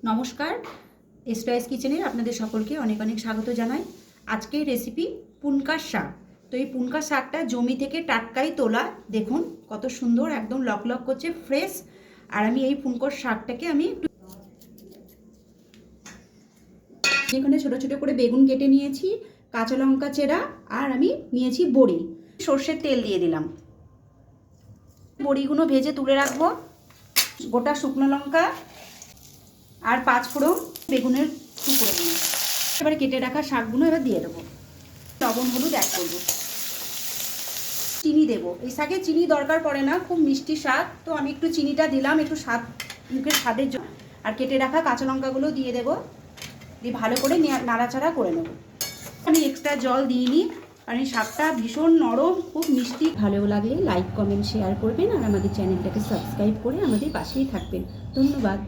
নমস্কার, এসপ্রাইস কিচেনের আপনাদের সকলকে অনেক অনেক স্বাগত জানাই। আজকের রেসিপি পুনকার শাক। তো এই পুনকার শাকটা জমি থেকে টাটকাই তোলা, দেখুন কত সুন্দর, একদম লক লক করছে, ফ্রেশ। আর আমি এই পুনকার শাকটাকে যেখানে ছোটো ছোটো করে বেগুন কেটে নিয়েছি, কাঁচা লঙ্কা চেরা, আর আমি নিয়েছি বড়ি। সর্ষের তেল দিয়ে দিলাম, বড়িগুলো ভেজে তুলে রাখবো। গোটা শুকনো লঙ্কা আর 5 ফোড়ন, বেগুনের টুকরো নিয়ে এবারে কেটে রাখা শাকগুলো এবার দিয়ে দেবো। লবণ হলুদ অ্যাড করবো, চিনি দেবো। এই শাকে চিনি দরকার পড়ে না, খুব মিষ্টি শাক, তো আমি একটু চিনিটা দিলাম একটু স্বাদ, মুখের স্বাদের জন্য। আর কেটে রাখা কাঁচা লঙ্কাগুলো দিয়ে দেবো, দিয়ে ভালো করে নাড়াচাড়া করে নেবো। আমি এক্সট্রা জল দিইনি, কারণ শাকটা ভীষণ নরম, খুব মিষ্টি। ভালো লাগলে লাইক কমেন্ট শেয়ার করবেন আর আমাদের চ্যানেলটাকে সাবস্ক্রাইব করে আমাদের পাশেই থাকবেন। ধন্যবাদ।